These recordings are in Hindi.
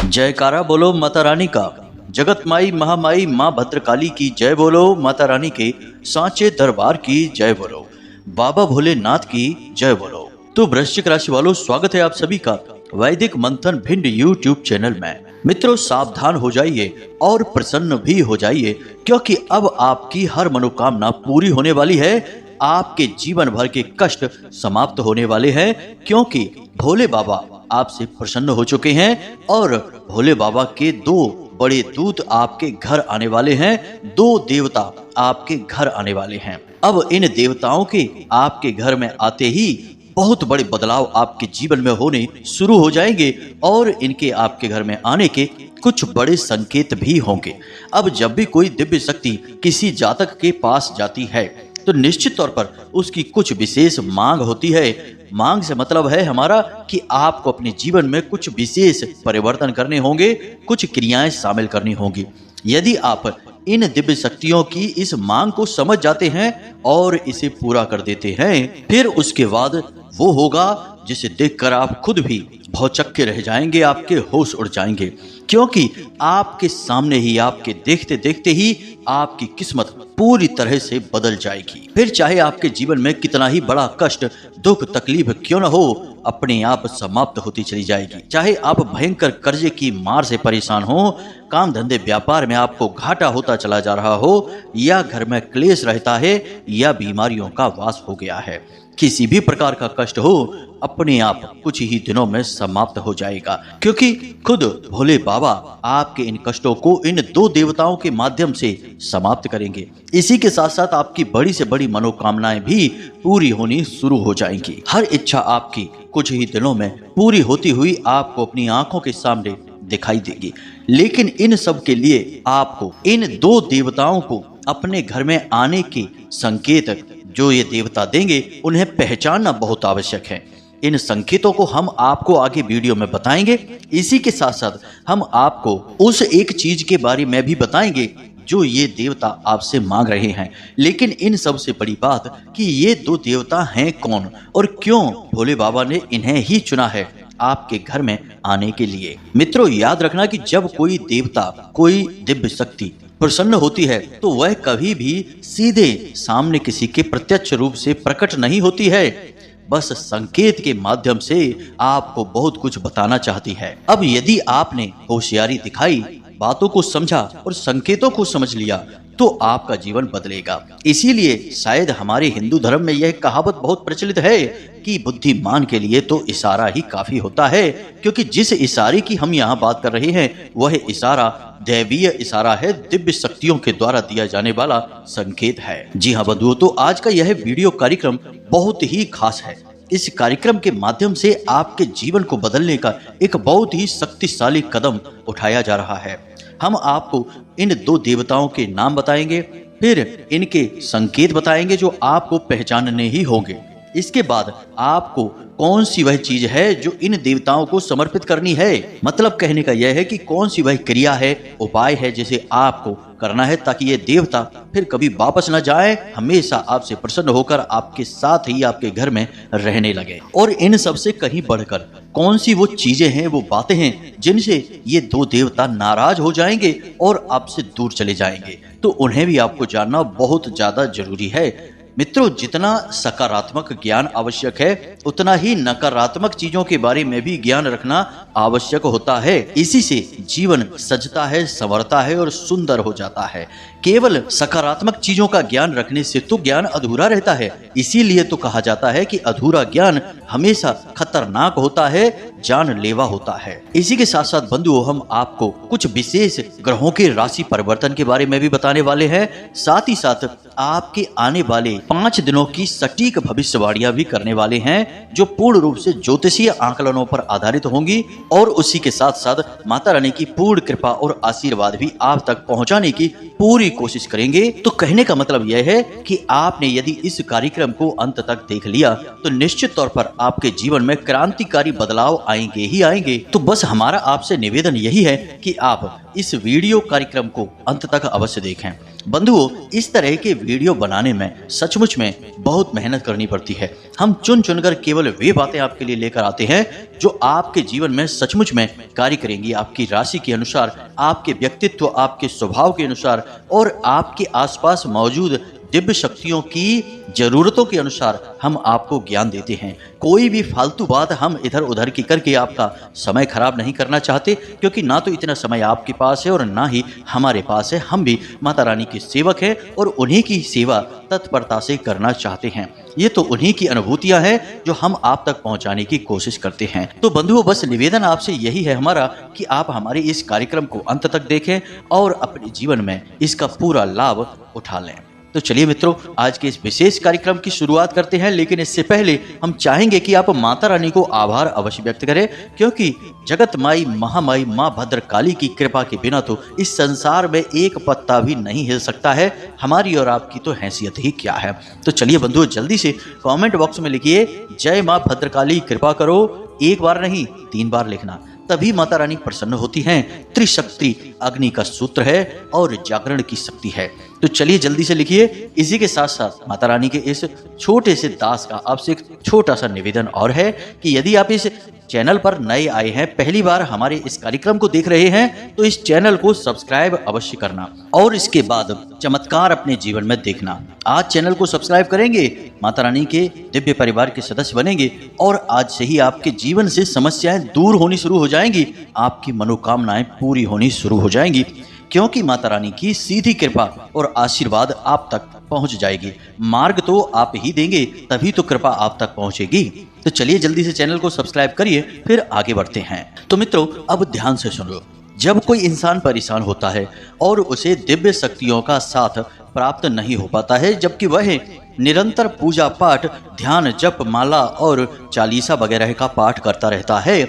जयकारा बोलो माता रानी का। जगत माई महामाई माँ भद्रकाली की जय बोलो। माता रानी के सांचे दरबार की जय बोलो। बाबा भोलेनाथ की जय बोलो। तो वृश्चिक राशि वालों, स्वागत है आप सभी का वैदिक मंथन भिंड यूट्यूब चैनल में। मित्रों, सावधान हो जाइए और प्रसन्न भी हो जाइए, क्योंकि अब आपकी हर मनोकामना पूरी होने वाली है। आपके जीवन भर के कष्ट समाप्त होने वाले हैं, क्योंकि भोले बाबा आपसे प्रसन्न हो चुके हैं और भोले बाबा के दो बड़े दूत आपके घर आने वाले हैं। दो देवता आपके घर आने वाले हैं। अब इन देवताओं के आपके घर में आते ही बहुत बड़े बदलाव आपके जीवन में होने शुरू हो जाएंगे और इनके आपके घर में आने के कुछ बड़े संकेत भी होंगे। अब जब भी कोई दिव्य शक्ति किसी जातक के पास जाती है तो निश्चित तौर पर उसकी कुछ विशेष मांग होती है। मांग से मतलब है हमारा कि आपको अपने जीवन में कुछ विशेष परिवर्तन करने होंगे, कुछ क्रियाएं शामिल करनी होंगी। यदि आप इन दिव्य शक्तियों की इस मांग को समझ जाते हैं और इसे पूरा कर देते हैं, फिर उसके बाद वो होगा जिसे देखकर आप खुद भी भौचक्के रह जाएंगे, आपके होश उड़ जाएंगे, क्योंकि आपके सामने ही, आपके देखते देखते ही आपकी किस्मत पूरी तरह से बदल जाएगी। फिर चाहे आपके जीवन में कितना ही बड़ा कष्ट, दुख, तकलीफ क्यों न हो, अपने आप समाप्त होती चली जाएगी। चाहे आप भयंकर कर्जे की मार से परेशान हो, काम धंधे व्यापार में आपको घाटा होता चला जा रहा हो, या घर में क्लेश रहता है, या बीमारियों का वास हो गया है, किसी भी प्रकार का कष्ट हो, अपने आप कुछ ही दिनों में समाप्त हो जाएगा, क्योंकि खुद भोले बाबा आपके इन कष्टों को इन दो देवताओं के माध्यम से समाप्त करेंगे। इसी के साथ साथ आपकी बड़ी से बड़ी मनोकामनाएं भी पूरी होनी शुरू हो जाएंगी। हर इच्छा आपकी कुछ ही दिनों में पूरी होती हुई आपको अपनी आंखों के सामने दिखाई देगी। लेकिन इन सब के लिए आपको इन दो देवताओं को अपने घर में आने के संकेत जो ये देवता देंगे, उन्हें पहचानना बहुत आवश्यक है। इन संकेतों को हम आपको आगे वीडियो में बताएंगे। इसी के साथ साथ हम आपको उस एक चीज के बारे में भी बताएंगे जो ये देवता आपसे मांग रहे हैं। लेकिन इन सब से बड़ी बात कि ये दो देवता हैं कौन और क्यों भोले बाबा ने इन्हें ही चुना है आपके घर में आने के लिए। मित्रों, याद रखना कि जब कोई देवता, कोई दिव्य शक्ति प्रसन्न होती है तो वह कभी भी सीधे सामने किसी के प्रत्यक्ष रूप से प्रकट नहीं होती है, बस संकेत के माध्यम से आपको बहुत कुछ बताना चाहती है। अब यदि आपने होशियारी दिखाई, बातों को समझा और संकेतों को समझ लिया तो आपका जीवन बदलेगा। इसीलिए शायद हमारे हिंदू धर्म में यह कहावत बहुत प्रचलित है कि बुद्धिमान के लिए तो इशारा ही काफी होता है, क्योंकि जिस इशारे की हम यहाँ बात कर रहे हैं वह इशारा दैवीय इशारा है, दिव्य शक्तियों के द्वारा दिया जाने वाला संकेत है। जी हाँ बंधुओं, तो आज का यह वीडियो कार्यक्रम बहुत ही खास है। इस कार्यक्रम के माध्यम से आपके जीवन को बदलने का एक बहुत ही शक्तिशाली कदम उठाया जा रहा है। हम आपको इन दो देवताओं के नाम बताएंगे, फिर इनके संकेत बताएंगे जो आपको पहचानने ही होंगे। इसके बाद आपको कौन सी वह चीज है जो इन देवताओं को समर्पित करनी है, मतलब कहने का यह है कि कौन सी वह क्रिया है, उपाय है जिसे आपको करना है, ताकि ये देवता फिर कभी वापस न जाए, हमेशा आपसे प्रसन्न होकर आपके साथ ही आपके घर में रहने लगे। और इन सब से कहीं बढ़कर कौन सी वो चीजें हैं, वो बातें हैं जिनसे ये दो देवता नाराज हो जाएंगे और आपसे दूर चले जाएंगे, तो उन्हें भी आपको जानना बहुत ज्यादा जरूरी है। मित्रों, जितना सकारात्मक ज्ञान आवश्यक है उतना ही नकारात्मक चीजों के बारे में भी ज्ञान रखना आवश्यक होता है। इसी से जीवन सजता है, संवरता है और सुंदर हो जाता है। केवल सकारात्मक चीजों का ज्ञान रखने से तो ज्ञान अधूरा रहता है। इसीलिए तो कहा जाता है कि अधूरा ज्ञान हमेशा खतरनाक होता है, जानलेवा होता है। इसी के साथ साथ बंधुओं, हम आपको कुछ विशेष ग्रहों के राशि परिवर्तन के बारे में भी बताने वाले हैं। साथ ही साथ आपके आने वाले 5 दिनों की सटीक भविष्यवाणियां भी करने वाले हैं, जो पूर्ण रूप से ज्योतिषीय आकलनों पर आधारित होंगी। और उसी के साथ साथ माता रानी की पूर्ण कृपा और आशीर्वाद भी आप तक पहुंचाने की पूरी कोशिश करेंगे। तो कहने का मतलब यह है कि आपने यदि इस कार्यक्रम को अंत तक देख लिया तो निश्चित तौर पर आपके जीवन में क्रांतिकारी बदलाव आएंगे ही आएंगे। तो बस हमारा आपसे निवेदन यही है कि आप इस वीडियो कार्यक्रम को अंत तक अवश्य देखें। बंधुओं, इस तरह के वीडियो बनाने में सचमुच में बहुत मेहनत करनी पड़ती है। हम चुन चुनकर केवल वे बातें आपके लिए लेकर आते हैं जो आपके जीवन में सचमुच में कार्य करेंगी, आपकी राशि के अनुसार, आपके व्यक्तित्व, आपके स्वभाव के अनुसार और आपके आसपास मौजूद दिव्य शक्तियों की जरूरतों के अनुसार हम आपको ज्ञान देते हैं। कोई भी फालतू बात हम इधर उधर की करके आपका समय खराब नहीं करना चाहते, क्योंकि ना तो इतना समय आपके पास है और ना ही हमारे पास है। हम भी माता रानी के सेवक हैं और उन्हीं की सेवा तत्परता से करना चाहते हैं। ये तो उन्हीं की अनुभूतियां हैं जो हम आप तक पहुंचाने की कोशिश करते हैं। तो बंधुओं, बस निवेदन आपसे यही है हमारा कि आप हमारे इस कार्यक्रम को अंत तक देखें और अपने जीवन में इसका पूरा लाभ उठा लें। तो चलिए मित्रों, आज के इस विशेष कार्यक्रम की शुरुआत करते हैं, लेकिन इससे पहले हम चाहेंगे कि आप माता रानी को आभार अवश्य व्यक्त करें, क्योंकि जगत माई महामाई माँ भद्रकाली की कृपा के बिना तो इस संसार में एक पत्ता भी नहीं हिल सकता है। हमारी और आपकी तो हैसियत ही क्या है। तो चलिए बंधुओं, जल्दी से कमेंट बॉक्स में लिखिए जय माँ भद्रकाली कृपा करो। एक बार नहीं 3 बार लिखना, तभी माता रानी प्रसन्न होती हैं। त्रिशक्ति अग्नि का सूत्र है और जागरण की शक्ति है। तो चलिए जल्दी से लिखिए। इसी के साथ साथ माता रानी के इस छोटे से दास का आपसे एक छोटा सा निवेदन और है कि यदि आप इस चैनल पर नए आए हैं, पहली बार हमारे इस कार्यक्रम को देख रहे हैं, तो इस चैनल को सब्सक्राइब अवश्य करना और इसके बाद चमत्कार अपने जीवन में देखना। आज चैनल को सब्सक्राइब करेंगे, माता रानी के दिव्य परिवार के सदस्य बनेंगे और आज से ही आपके जीवन से समस्याएं दूर होनी शुरू हो जाएंगी, आपकी मनोकामनाएं पूरी होनी शुरू हो जाएंगी, क्योंकि माता रानी की सीधी कृपा और आशीर्वाद आप तक पहुंच जाएगी। मार्ग तो आप ही देंगे, तभी तो कृपा आप तक पहुंचेगी। तो चलिए जल्दी से चैनल को सब्सक्राइब करिए, फिर आगे बढ़ते हैं। तो मित्रों, अब ध्यान से सुनो। जब कोई इंसान परेशान होता है और उसे दिव्य शक्तियों का साथ प्राप्त नहीं हो पाता है, जबकि वह निरंतर पूजा पाठ, ध्यान, जप, माला और चालीसा वगैरह का पाठ करता रहता है,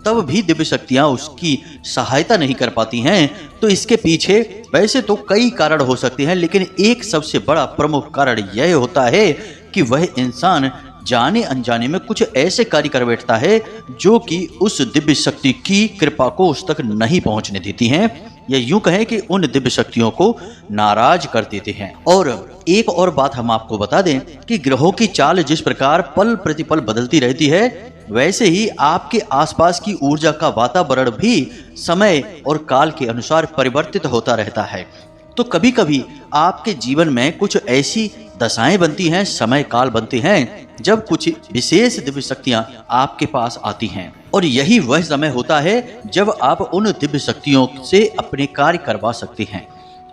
तब भी दिव्य शक्तियां उसकी सहायता नहीं कर पाती हैं, तो इसके पीछे वैसे तो कई कारण हो सकते हैं, लेकिन एक सबसे बड़ा प्रमुख कारण यह होता है कि वह इंसान जाने अनजाने में कुछ ऐसे कार्य कर बैठता है जो कि उस दिव्य शक्ति की कृपा को उस तक नहीं पहुंचने देती हैं, या यूं कहें कि उन दिव्य शक्तियों को नाराज कर देते हैं। और एक और बात हम आपको बता दें कि ग्रहों की चाल जिस प्रकार पल प्रतिपल बदलती रहती है, वैसे ही आपके आसपास की ऊर्जा का वातावरण भी समय और काल के अनुसार परिवर्तित होता रहता है। तो कभी कभी आपके जीवन में कुछ ऐसी दशाएं बनती हैं, समय काल बनते हैं, जब कुछ विशेष दिव्य शक्तियां आपके पास आती हैं, और यही वह समय होता है जब आप उन दिव्य शक्तियों से अपने कार्य करवा सकते हैं।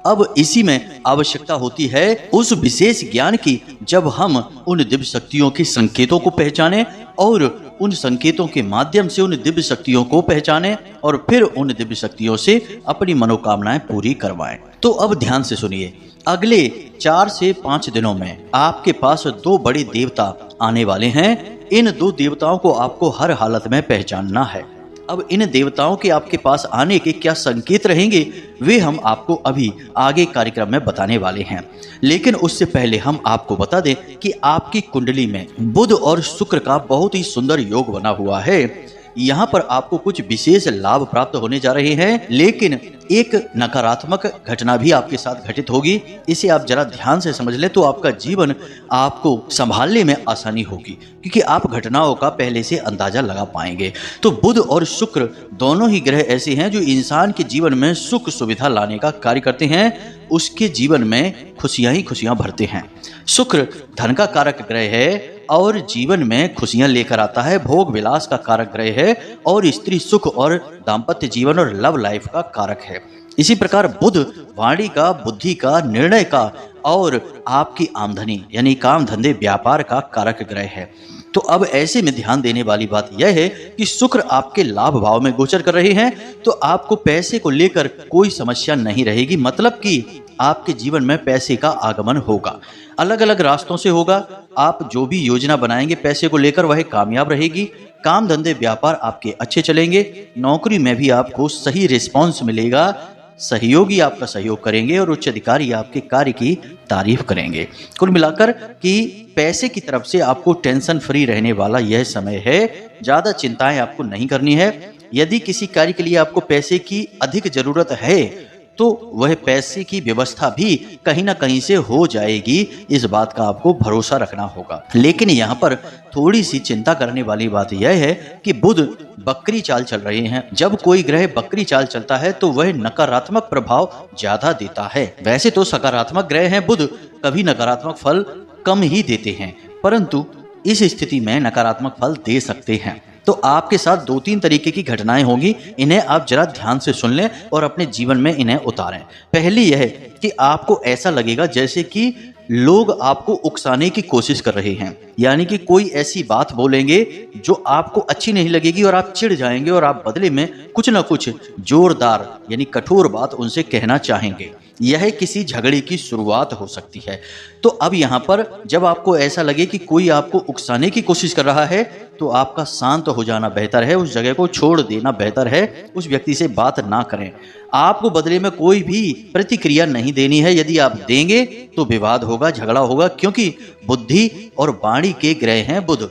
अब इसी में आवश्यकता होती है उस विशेष ज्ञान की, जब हम उन दिव्य शक्तियों के संकेतों को पहचानें और उन संकेतों के माध्यम से उन दिव्य शक्तियों को पहचानें और फिर उन दिव्य शक्तियों से अपनी मनोकामनाएं पूरी करवाएं। तो अब ध्यान से सुनिए। अगले 4 से 5 दिनों में आपके पास 2 बड़े देवता आने वाले हैं। इन 2 देवताओं को आपको हर हालत में पहचानना है। अब इन देवताओं के आपके पास आने के क्या संकेत रहेंगे, वे हम आपको अभी आगे कार्यक्रम में बताने वाले हैं। लेकिन उससे पहले हम आपको बता दें कि आपकी कुंडली में बुध और शुक्र का बहुत ही सुंदर योग बना हुआ है। यहाँ पर आपको कुछ विशेष लाभ प्राप्त होने जा रहे हैं, लेकिन एक नकारात्मक घटना भी आपके साथ घटित होगी। इसे आप जरा ध्यान से समझ लें तो आपका जीवन आपको संभालने में आसानी होगी, क्योंकि आप घटनाओं का पहले से अंदाजा लगा पाएंगे। तो बुध और शुक्र दोनों ही ग्रह ऐसे हैं जो इंसान के जीवन में सुख सुविधा लाने का कार्य करते हैं, उसके जीवन में खुशियां ही खुशियां भरते हैं। शुक्र धन का कारक ग्रह है और जीवन में खुशियां लेकर आता है, भोग विलास का कारक ग्रह है और स्त्री सुख और दाम्पत्य जीवन और लव लाइफ का कारक है। इसी प्रकार बुध वाणी का, बुद्धि का, निर्णय का और आपकी आमदनी यानी काम धंधे व्यापार का कारक ग्रह है। तो अब ऐसे में ध्यान देने वाली बात यह है कि शुक्र आपके लाभ भाव में गोचर कर रहे हैं, तो आपको पैसे को लेकर कोई समस्या नहीं रहेगी। मतलब कि आपके जीवन में पैसे का आगमन होगा, अलग अलग रास्तों से होगा। आप जो भी योजना बनाएंगे पैसे को लेकर वह कामयाब रहेगी। काम धंधे व्यापार आपके अच्छे चलेंगे। नौकरी में भी आपको सही रिस्पॉन्स मिलेगा। सहयोगी आपका सहयोग करेंगे और उच्च अधिकारी आपके कार्य की तारीफ करेंगे। कुल मिलाकर कि पैसे की तरफ से आपको टेंशन फ्री रहने वाला यह समय है। ज़्यादा चिंताएं आपको नहीं करनी है। यदि किसी कार्य के लिए आपको पैसे की अधिक जरूरत है तो वह पैसे की व्यवस्था भी कहीं ना कहीं से हो जाएगी, इस बात का आपको भरोसा रखना होगा। लेकिन यहाँ पर थोड़ी सी चिंता करने वाली बात यह है कि बुध बकरी चाल चल रहे हैं। जब कोई ग्रह बकरी चाल चलता है तो वह नकारात्मक प्रभाव ज्यादा देता है। वैसे तो सकारात्मक ग्रह हैं बुध, कभी नकारात्मक फल कम ही देते हैं, परंतु इस स्थिति में नकारात्मक फल दे सकते हैं। तो आपके साथ 2-3 तरीके की घटनाएं होंगी, इन्हें आप जरा ध्यान से सुन लें और अपने जीवन में इन्हें उतारें। पहली यह कि आपको ऐसा लगेगा जैसे कि लोग आपको उकसाने की कोशिश कर रहे हैं, यानी कि कोई ऐसी बात बोलेंगे जो आपको अच्छी नहीं लगेगी और आप चिढ़ जाएंगे और आप बदले में कुछ ना कुछ जोरदार यानी कठोर बात उनसे कहना चाहेंगे। यह किसी झगड़े की शुरुआत हो सकती है। तो अब यहाँ पर जब आपको ऐसा लगे कि कोई आपको उकसाने की कोशिश कर रहा है तो आपका शांत हो जाना बेहतर है, उस जगह को छोड़ देना बेहतर है, उस व्यक्ति से बात ना करें। आपको बदले में कोई भी प्रतिक्रिया नहीं देनी है। यदि आप देंगे तो विवाद होगा, झगड़ा होगा, क्योंकि बुद्धि और वाणी के ग्रह हैं बुध।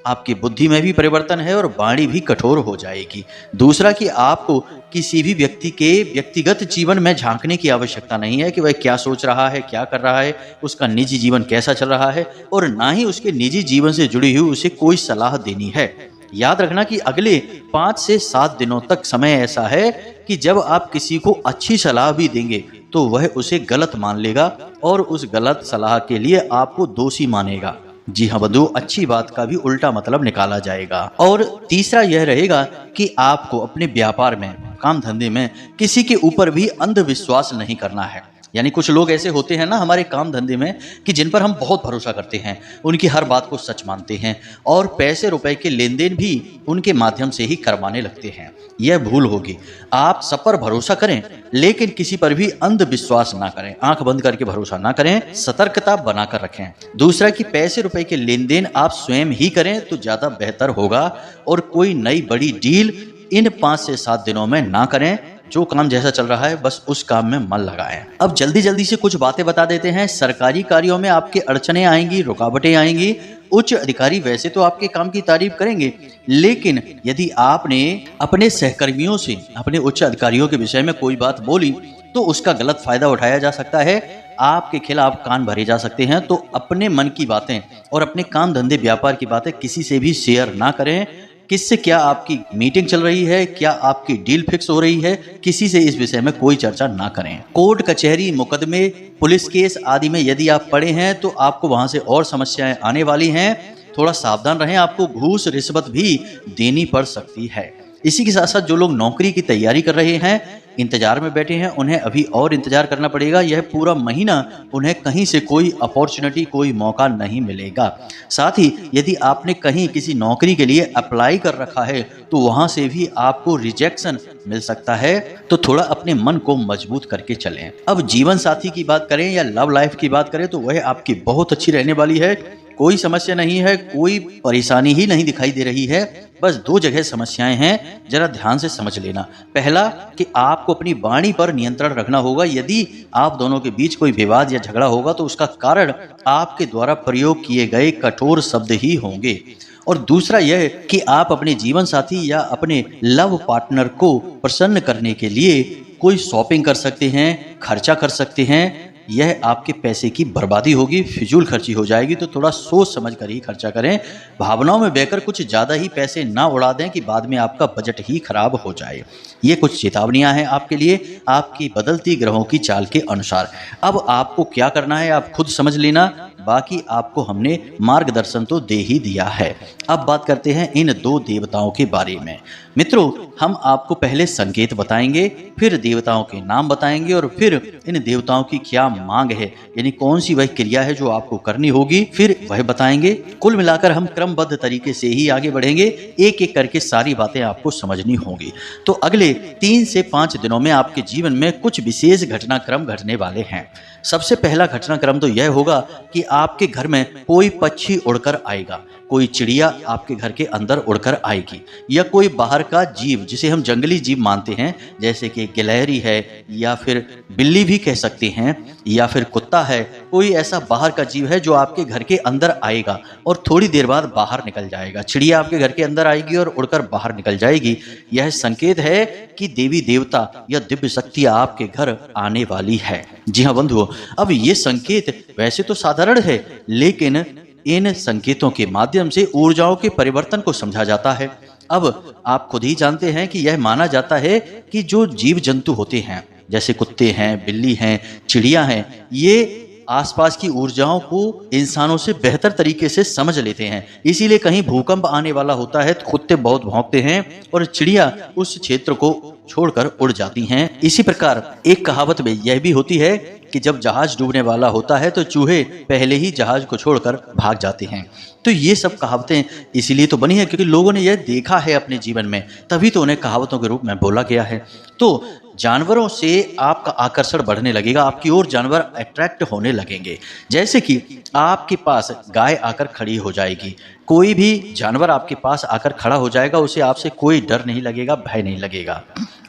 आपकी बुद्धि में भी परिवर्तन है और वाणी भी कठोर हो जाएगी। दूसरा कि आपको किसी भी व्यक्ति के व्यक्तिगत जीवन में झांकने की आवश्यकता नहीं है कि वह क्या सोच रहा है, क्या कर रहा है, उसका निजी जीवन कैसा चल रहा है, और ना ही उसके निजी जीवन से जुड़ी हुई उसे कोई सलाह देनी है। याद रखना कि अगले 5 से 7 दिनों तक समय ऐसा है कि जब आप किसी को अच्छी सलाह भी देंगे तो वह उसे गलत मान लेगा और उस गलत सलाह के लिए आपको दोषी मानेगा। जी हाँ बंधु, अच्छी बात का भी उल्टा मतलब निकाला जाएगा। और तीसरा यह रहेगा कि आपको अपने व्यापार में, काम धंधे में किसी के ऊपर भी अंधविश्वास नहीं करना है। यानी कुछ लोग ऐसे होते हैं ना हमारे काम धंधे में कि जिन पर हम बहुत भरोसा करते हैं, उनकी हर बात को सच मानते हैं और पैसे रुपए के लेन देन भी उनके माध्यम से ही करवाने लगते हैं। यह भूल होगी। आप सब पर भरोसा करें लेकिन किसी पर भी अंधविश्वास ना करें, आंख बंद करके भरोसा ना करें, सतर्कता बनाकर रखें। दूसरा कि पैसे रुपए के लेन देन आप स्वयं ही करें तो ज्यादा बेहतर होगा और कोई नई बड़ी डील इन 5 से 7 दिनों में ना करें। जो काम जैसा चल रहा है बस उस काम में मन लगाएं। अब जल्दी जल्दी से कुछ बातें बता देते हैं। सरकारी कार्यों में आपके अड़चने आएंगी, रुकावटें आएंगी। उच्च अधिकारी वैसे तो आपके काम की तारीफ करेंगे, लेकिन यदि आपने अपने सहकर्मियों से अपने उच्च अधिकारियों के विषय में कोई बात बोली तो उसका गलत फायदा उठाया जा सकता है, आपके खिलाफ कान भरे जा सकते हैं। तो अपने मन की बातें और अपने काम धंधे व्यापार की बातें किसी से भी शेयर ना करें। किससे क्या आपकी मीटिंग चल रही है, क्या आपकी डील फिक्स हो रही है, किसी से इस विषय में कोई चर्चा ना करें। कोर्ट कचहरी, मुकदमे, पुलिस केस आदि में यदि आप पड़े हैं तो आपको वहां से और समस्याएं आने वाली हैं। थोड़ा सावधान रहें, आपको घूस रिश्वत भी देनी पड़ सकती है। इसी के साथ साथ जो लोग नौकरी की तैयारी कर रहे हैं, इंतजार में बैठे हैं, उन्हें अभी और इंतजार करना पड़ेगा। यह पूरा महीना उन्हें कहीं से कोई अपॉर्चुनिटी, कोई मौका नहीं मिलेगा। साथ ही यदि आपने कहीं किसी नौकरी के लिए अप्लाई कर रखा है तो वहां से भी आपको रिजेक्शन मिल सकता है। तो थोड़ा अपने मन को मजबूत करके चलें। अब जीवन साथी की बात करें या लव लाइफ की बात करें तो वह आपकी बहुत अच्छी रहने वाली है। कोई समस्या नहीं है, कोई परेशानी ही नहीं दिखाई दे रही है। बस 2 जगह समस्याएं हैं, जरा ध्यान से समझ लेना। पहला कि आपको अपनी वाणी पर नियंत्रण रखना होगा। यदि आप दोनों के बीच कोई विवाद या झगड़ा होगा तो उसका कारण आपके द्वारा प्रयोग किए गए कठोर शब्द ही होंगे। और दूसरा यह कि आप अपने जीवन साथी या अपने लव पार्टनर को प्रसन्न करने के लिए कोई शॉपिंग कर सकते हैं, खर्चा कर सकते हैं। यह आपके पैसे की बर्बादी होगी, फिजूल खर्ची हो जाएगी। तो थोड़ा सोच समझ कर ही खर्चा करें। भावनाओं में बहकर कुछ ज़्यादा ही पैसे ना उड़ा दें कि बाद में आपका बजट ही खराब हो जाए। ये कुछ चेतावनियां हैं आपके लिए, आपकी बदलती ग्रहों की चाल के अनुसार। अब आपको क्या करना है आप खुद समझ लेना, बाकी आपको हमने मार्गदर्शन तो दे ही दिया है। अब बात करते हैं इन 2 देवताओं के बारे में। मित्रों, हम आपको पहले संकेत बताएंगे, फिर देवताओं के नाम बताएंगे और फिर इन देवताओं की क्या मांग है, यानी कौन सी वह क्रिया है जो आपको करनी होगी, फिर वह बताएंगे। कुल मिलाकर हम क्रमबद्ध तरीके से ही आगे बढ़ेंगे, एक एक करके सारी बातें आपको समझनी होंगी। तो अगले 3 से 5 दिनों में आपके जीवन में कुछ विशेष घटनाक्रम घटने वाले हैं। सबसे पहला घटनाक्रम तो यह होगा कि आपके घर में कोई पक्षी उड़कर आएगा। कोई चिड़िया आपके घर के अंदर उड़कर आएगी, या कोई बाहर का जीव जिसे हम जंगली जीव मानते हैं, जैसे कि गिलहरी है या फिर बिल्ली भी कह सकते हैं, या फिर कुत्ता है, कोई ऐसा बाहर का जीव है जो आपके घर के अंदर आएगा और थोड़ी देर बाद बाहर निकल जाएगा। चिड़िया आपके घर के अंदर आएगी और उड़कर बाहर निकल जाएगी। यह संकेत है कि देवी देवता या दिव्य शक्ति आपके घर आने वाली है। जी हाँ बंधुओं, अब ये संकेत वैसे तो साधारण है, लेकिन इन संकेतों के माध्यम से ऊर्जाओं के परिवर्तन को समझा जाता है। अब आप खुद ही जानते हैं कि यह माना जाता है कि जो जीव जंतु होते हैं, जैसे कुत्ते हैं, बिल्ली हैं, चिड़िया हैं, ये आसपास की ऊर्जाओं को इंसानों से बेहतर तरीके से समझ लेते हैं। इसीलिए कहीं भूकंप आने वाला होता है तो कुत्ते बहुत भौंकते हैं और चिड़िया उस क्षेत्र को छोड़कर उड़ जाती हैं। इसी प्रकार एक कहावत में यह भी होती है कि जब जहाज डूबने वाला होता है तो चूहे पहले ही जहाज को छोड़कर भाग जाते हैं। तो ये सब कहावतें इसीलिए तो बनी है क्योंकि लोगों ने यह देखा है अपने जीवन में, तभी तो उन्हें कहावतों के रूप में बोला गया है। तो जानवरों से आपका आकर्षण बढ़ने लगेगा, आपकी ओर जानवर अट्रैक्ट होने लगेंगे। जैसे कि आपके पास गाय आकर खड़ी हो जाएगी, कोई भी जानवर आपके पास आकर खड़ा हो जाएगा, उसे आपसे कोई डर नहीं लगेगा, भय नहीं लगेगा।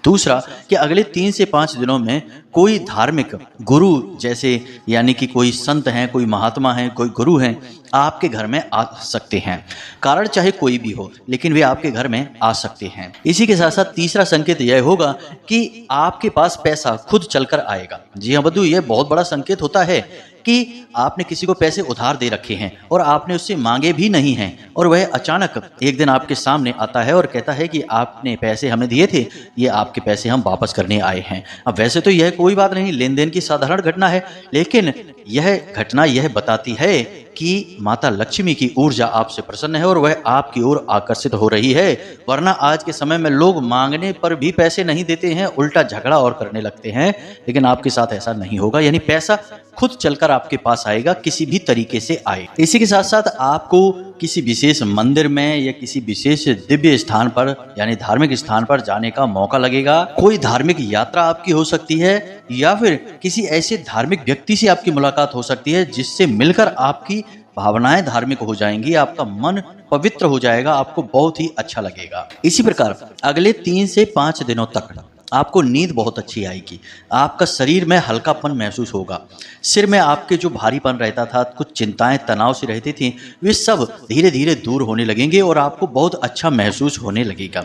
दूसरा कि अगले 3 से 5 दिनों में कोई धार्मिक गुरु, जैसे यानी कि कोई संत हैं, कोई महात्मा हैं, कोई गुरु हैं, आपके घर में आ सकते हैं। कारण चाहे कोई भी हो, लेकिन वे आपके घर में आ सकते हैं। इसी के साथ साथ तीसरा संकेत यह होगा कि आपके पास पैसा खुद चलकर आएगा। जी हाँ बंधु, यह बहुत बड़ा संकेत होता है कि आपने किसी को पैसे उधार दे रखे हैं और आपने उससे मांगे भी नहीं हैं, और वह अचानक एक दिन आपके सामने आता है और कहता है कि आपने पैसे हमें दिए थे, ये आपके पैसे हम वापस करने आए हैं। अब वैसे तो यह कोई बात नहीं, लेन देन की साधारण घटना है, लेकिन यह घटना यह बताती है कि माता लक्ष्मी की ऊर्जा आपसे प्रसन्न है और वह आपकी ओर आकर्षित हो रही है। वरना आज के समय में लोग मांगने पर भी पैसे नहीं देते हैं, उल्टा झगड़ा और करने लगते हैं, लेकिन आपके साथ ऐसा नहीं होगा। यानी पैसा खुद चलकर आपके पास आएगा, किसी भी तरीके से आए। इसी के साथ साथ आपको किसी विशेष मंदिर में या किसी विशेष दिव्य स्थान पर यानी धार्मिक स्थान पर जाने का मौका लगेगा। कोई धार्मिक यात्रा आपकी हो सकती है, या फिर किसी ऐसे धार्मिक व्यक्ति से आपकी मुलाकात हो सकती है जिससे मिलकर आपकी भावनाएं धार्मिक हो जाएंगी, आपका मन पवित्र हो जाएगा, आपको बहुत ही अच्छा लगेगा। इसी प्रकार अगले 3 से 5 दिनों तक आपको नींद बहुत अच्छी आएगी, आपका शरीर में हल्कापन महसूस होगा, सिर में आपके जो भारीपन रहता था, कुछ चिंताएं तनाव से रहती थी, वे सब धीरे धीरे दूर होने लगेंगे और आपको बहुत अच्छा महसूस होने लगेगा।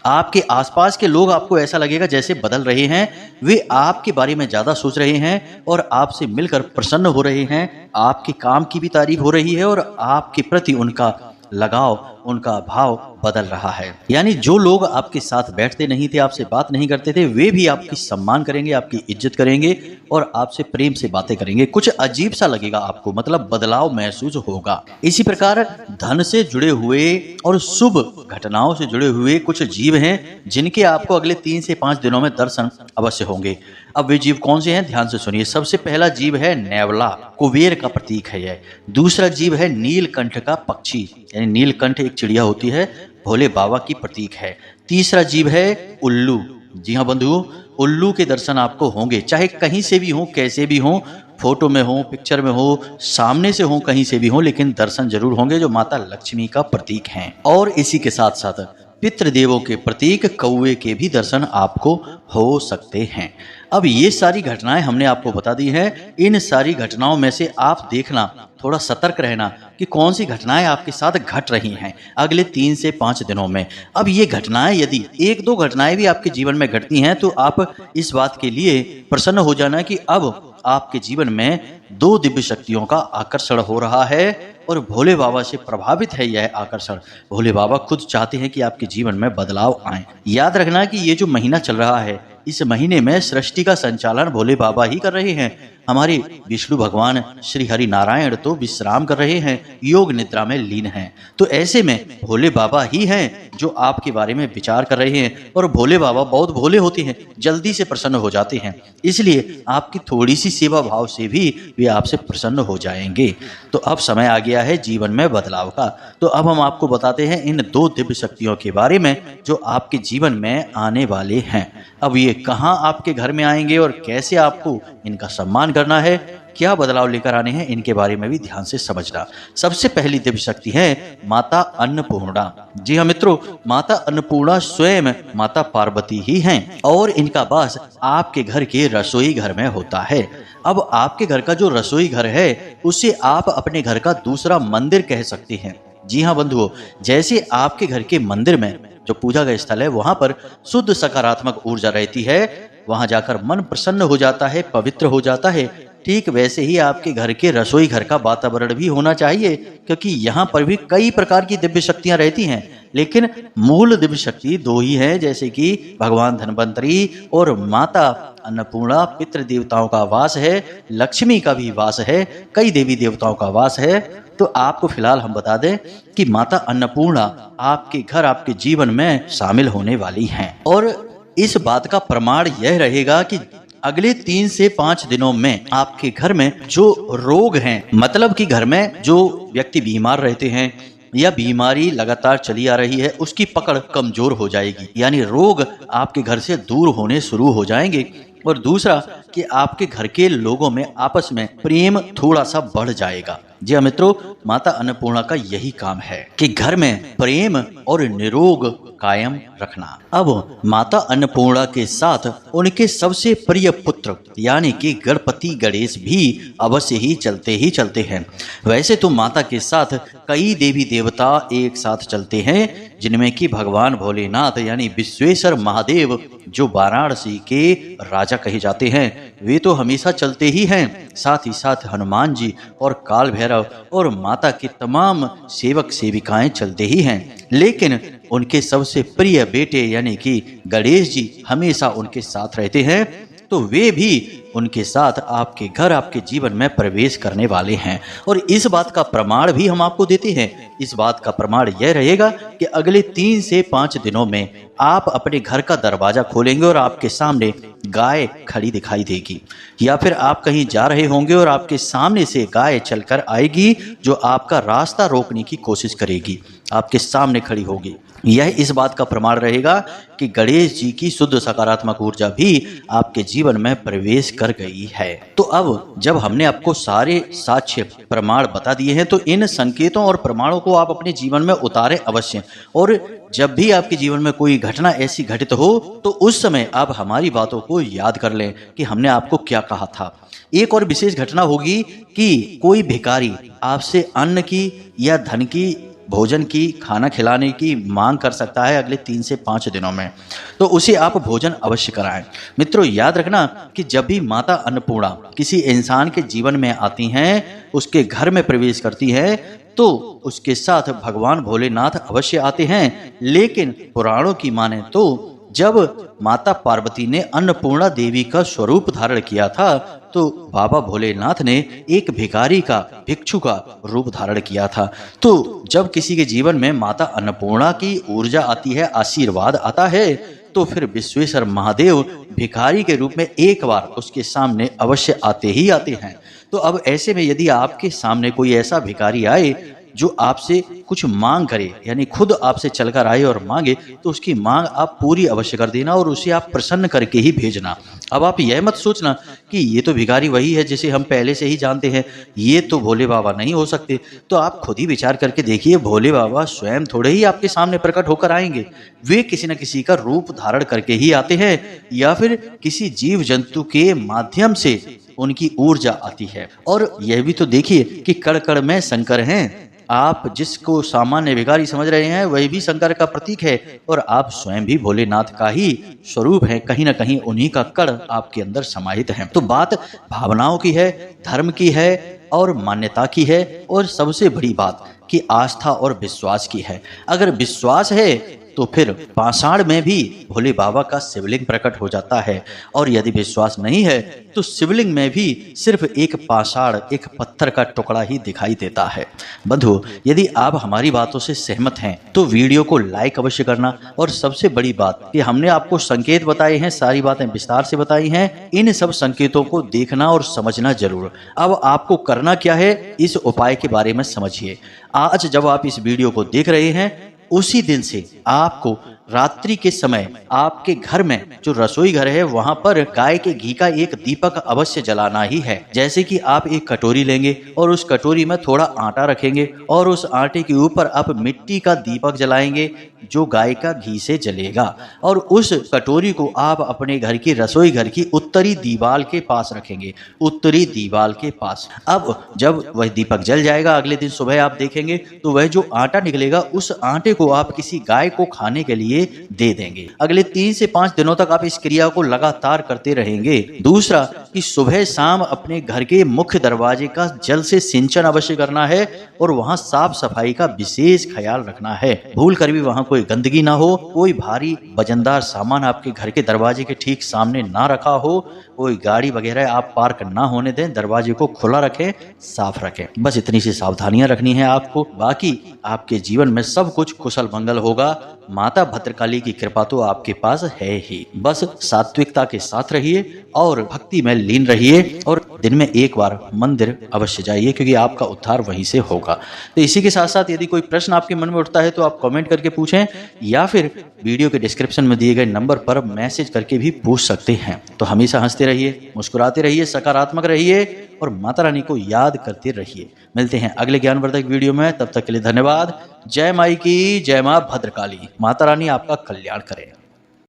आपके आसपास के लोग आपको ऐसा लगेगा जैसे बदल रहे हैं, वे आपके बारे में ज़्यादा सोच रहे हैं और आपसे मिलकर प्रसन्न हो रहे हैं, आपके काम की भी तारीफ हो रही है और आपके प्रति उनका लगाव, उनका भाव बदल रहा है। यानी जो लोग आपके साथ बैठते नहीं थे, आपसे बात नहीं करते थे, वे भी आपकी सम्मान करेंगे, आपकी इज्जत करेंगे और आपसे प्रेम से बातें करेंगे। कुछ अजीब सा लगेगा आपको, मतलब बदलाव महसूस होगा। इसी प्रकार धन से जुड़े हुए और शुभ घटनाओं से जुड़े हुए कुछ जीव हैं जिनके आपको अगले 3 से 5 दिनों में दर्शन अवश्य होंगे। अब वे जीव कौन से हैं, ध्यान से सुनिए। सबसे पहला जीव है नेवला, कुबेर का प्रतीक है यह। दूसरा जीव है नीलकंठ का पक्षी, यानी नीलकंठ एक चिड़िया होती है, भोले बाबा की प्रतीक है। तीसरा जीव है उल्लू। जी हाँ बंधुओं, उल्लू के दर्शन आपको होंगे, चाहे कहीं से भी हो, कैसे भी हो, फोटो में हो, पिक्चर में हो, सामने से हो, कहीं से भी हो, लेकिन दर्शन जरूर होंगे, जो माता लक्ष्मी का प्रतीक हैं। और इसी के साथ साथ पितृदेवों के प्रतीक कौवे के भी दर्शन आपको हो सकते हैं। अब ये सारी घटनाएं हमने आपको बता दी हैं। इन सारी घटनाओं में से आप देखना, थोड़ा सतर्क रहना कि कौन सी घटनाएं आपके साथ घट रही हैं अगले 3 से 5 दिनों में। अब ये घटनाएं यदि 1-2 घटनाएं भी आपके जीवन में घटती हैं तो आप इस बात के लिए प्रसन्न हो जाना कि अब आपके जीवन में 2 दिव्य शक्तियों का आकर्षण हो रहा है और भोले बाबा से प्रभावित है यह आकर्षण। भोले बाबा खुद चाहते हैं कि आपके जीवन में बदलाव आए। याद रखना कि ये जो महीना चल रहा है, इस महीने में सृष्टि का संचालन भोले बाबा ही कर रहे हैं। हमारे विष्णु भगवान श्री हरि नारायण तो विश्राम कर रहे हैं, योग निद्रा में लीन हैं। तो ऐसे में भोले बाबा ही हैं जो आपके बारे में विचार कर रहे हैं, और भोले बाबा बहुत भोले होते हैं, जल्दी से प्रसन्न हो जाते हैं। इसलिए आपकी थोड़ी सी सेवा भाव से भी वे आपसे प्रसन्न हो जाएंगे। तो अब समय आ गया है जीवन में बदलाव का। तो अब हम आपको बताते हैं इन 2 दिव्य शक्तियों के बारे में जो आपके जीवन में आने वाले हैं। अब ये कहाँ आपके घर में आएंगे और कैसे आपको इनका सम्मान करना है, क्या बदलाव लेकर आने हैं, इनके बारे में भी ध्यान से समझना। सबसे पहली दिव्य शक्ति है माता अन्नपूर्णा। जी हाँ मित्रों, माता अन्नपूर्णा स्वयं माता पार्वती ही हैं और इनका वास आपके घर के रसोई घर में होता है। अब आपके घर का जो रसोई घर है उसे आप अपने घर का दूसरा मंदिर कह सकते हैं। जी हाँ बंधुओं, जैसे आपके घर के मंदिर में जो पूजा का स्थल है वहां पर शुद्ध सकारात्मक ऊर्जा रहती है, वहां जाकर मन प्रसन्न हो जाता है, पवित्र हो जाता है, ठीक वैसे ही आपके घर के रसोई घर का वातावरण भी होना चाहिए, क्योंकि यहाँ पर भी कई प्रकार की दिव्य शक्तियां रहती हैं, लेकिन मूल दिव्य शक्ति दो ही है, जैसे कि भगवान धन्वंतरी और माता अन्नपूर्णा। पितृ देवताओं का वास है, लक्ष्मी का भी वास है, कई देवी देवताओं का वास है। तो आपको फिलहाल हम बता दें कि माता अन्नपूर्णा आपके घर, आपके जीवन में शामिल होने वाली हैं। और इस बात का प्रमाण यह रहेगा कि अगले 3 से 5 दिनों में आपके घर में जो रोग हैं, मतलब कि घर में जो व्यक्ति बीमार रहते हैं या बीमारी लगातार चली आ रही है, उसकी पकड़ कमजोर हो जाएगी, यानी रोग आपके घर से दूर होने शुरू हो जाएंगे। और दूसरा कि आपके घर के लोगों में आपस में प्रेम थोड़ा सा बढ़ जाएगा। जी हाँ मित्रों, माता अन्नपूर्णा का यही काम है कि घर में प्रेम और निरोग कायम रखना। अब माता अन्नपूर्णा के साथ उनके सबसे प्रिय पुत्र यानी कि गणपति गणेश भी अवश्य ही चलते हैं। वैसे तो माता के साथ कई देवी देवता एक साथ चलते हैं, जिनमें कि भगवान भोलेनाथ यानी विश्वेश्वर महादेव जो वाराणसी के राजा कहे जाते हैं, वे तो हमेशा चलते ही हैं। साथ ही साथ हनुमान जी और काल भैरव और माता के तमाम सेवक सेविकाएं चलते ही हैं, लेकिन उनके सबसे प्रिय बेटे यानी कि गणेश जी हमेशा उनके साथ रहते हैं। तो वे भी उनके साथ आपके घर, आपके जीवन में प्रवेश करने वाले हैं। और इस बात का प्रमाण भी हम आपको देते हैं। इस बात का प्रमाण यह रहेगा कि अगले 3 से 5 दिनों में आप अपने घर का दरवाजा खोलेंगे और आपके सामने गाय खड़ी दिखाई देगी, या फिर आप कहीं जा रहे होंगे और आपके सामने से गाय चलकर आएगी जो आपका रास्ता रोकने की कोशिश करेगी, आपके सामने खड़ी होगी। यह इस बात का प्रमाण रहेगा कि गणेश जी की शुद्ध सकारात्मक ऊर्जा भी आपके जीवन में प्रवेश कर गई है। तो अब जब हमने आपको सारे साक्ष्य प्रमाण बता दिए हैं, तो इन संकेतों और प्रमाणों को आप अपने जीवन में उतारें अवश्य। और जब भी आपके जीवन में कोई घटना ऐसी घटित हो तो उस समय आप हमारी बातों को याद कर लें कि हमने आपको क्या कहा था। एक और विशेष घटना होगी कि कोई भिखारी आपसे अन्न की या धन की, भोजन की, खाना खिलाने की मांग कर सकता है अगले 3 से 5 दिनों में, तो उसे आप भोजन अवश्य कराएं। मित्रों याद रखना कि जब भी माता अन्नपूर्णा किसी इंसान के जीवन में आती हैं, उसके घर में प्रवेश करती हैं, तो उसके साथ भगवान भोलेनाथ अवश्य आते हैं। लेकिन पुराणों की माने तो जब माता पार्वती ने अन्नपूर्णा देवी का स्वरूप धारण किया था, तो बाबा भोलेनाथ ने एक भिखारी का, भिक्षु का रूप धारण किया था। तो जब किसी के जीवन में माता अन्नपूर्णा की ऊर्जा आती है, आशीर्वाद आता है, तो फिर विश्वेश्वर महादेव भिखारी के रूप में एक बार उसके सामने अवश्य आते ही आते हैं। तो अब ऐसे में यदि आपके सामने कोई ऐसा भिखारी आए जो आपसे कुछ मांग करे, यानी खुद आपसे चलकर आए और मांगे, तो उसकी मांग आप पूरी अवश्य कर देना और उसे आप प्रसन्न करके ही भेजना। अब आप यह मत सोचना कि ये तो भिखारी वही है जिसे हम पहले से ही जानते हैं, ये तो भोले बाबा नहीं हो सकते। तो आप खुद ही विचार करके देखिए, भोले बाबा स्वयं थोड़े ही आपके सामने प्रकट होकर आएंगे, वे किसी न किसी का रूप धारण करके ही आते हैं, या फिर किसी जीव जंतु के माध्यम से उनकी ऊर्जा आती है। और यह भी तो देखिए कि कण कण में शंकर हैं। आप जिसको सामान्य भिखारी समझ रहे हैं वही भी शंकर का प्रतीक है, और आप स्वयं भी भोलेनाथ का ही स्वरूप है। कहीं ना कहीं उन्हीं का कण आपके अंदर समाहित है। तो बात भावनाओं की है, धर्म की है और मान्यता की है, और सबसे बड़ी बात कि आस्था और विश्वास की है। अगर विश्वास है तो फिर पाषाण में भी भोले बाबा का शिवलिंग प्रकट हो जाता है, और यदि विश्वास नहीं है तो शिवलिंग में भी सिर्फ एक पाषाण, एक पत्थर का टुकड़ा ही दिखाई देता है। बंधु, यदि आप हमारी बातों से सहमत हैं तो वीडियो को लाइक अवश्य करना, और सबसे बड़ी बात कि हमने आपको संकेत बताए हैं, सारी बातें विस्तार से बताई हैं, इन सब संकेतों को देखना और समझना जरूर। अब आपको करना क्या है, इस उपाय के बारे में समझिए। आज जब आप इस वीडियो को देख रहे हैं, उसी दिन से आपको रात्रि के समय आपके घर में जो रसोई घर है वहाँ पर गाय के घी का एक दीपक अवश्य जलाना ही है। जैसे कि आप एक कटोरी लेंगे और उस कटोरी में थोड़ा आटा रखेंगे और उस आटे के ऊपर आप मिट्टी का दीपक जलाएंगे जो गाय का घी से जलेगा, और उस कटोरी को आप अपने घर की रसोई घर की उत्तरी दीवार के पास रखेंगे, उत्तरी दीवार के पास। अब जब वह दीपक जल जाएगा, अगले दिन सुबह आप देखेंगे तो वह जो आटा निकलेगा उस आटे को आप किसी गाय को खाने के लिए दे देंगे। अगले 3 से 5 दिनों तक आप इस क्रिया को लगातार करते रहेंगे। दूसरा कि सुबह शाम अपने घर के मुख्य दरवाजे का जल से सिंचन अवश्य करना है और वहां साफ सफाई का विशेष ख्याल रखना है। भूल कर भी वहां कोई गंदगी ना हो, कोई भारी वजनदार सामान आपके घर के दरवाजे के ठीक सामने ना रखा हो, कोई गाड़ी वगैरह आप पार्क ना होने दें, दरवाजे को खुला रखें, साफ रखें। बस इतनी सी सावधानियां रखनी है आपको। बाकी आपके जीवन में सब कुछ कुशल मंगल होगा। माता भद्रकाली की कृपा तो आपके पास है ही। बस सात्विकता के साथ रहिए और भक्ति में लीन रहिए और दिन में एक बार मंदिर अवश्य जाइए, क्योंकि आपका उद्धार वहीं से होगा। तो इसी के साथ साथ यदि कोई प्रश्न आपके मन में उठता है तो आप कमेंट करके पूछें या फिर वीडियो के डिस्क्रिप्शन में दिए गए नंबर पर मैसेज करके भी पूछ सकते हैं। तो हमेशा हंसते रहिए, मुस्कुराते रहिए, सकारात्मक रहिए और माता रानी को याद करते रहिए। मिलते हैं अगले ज्ञानवर्धक वीडियो में, तब तक के लिए धन्यवाद। जय माई की जय, मां भद्रकाली। माता रानी आपका कल्याण करे।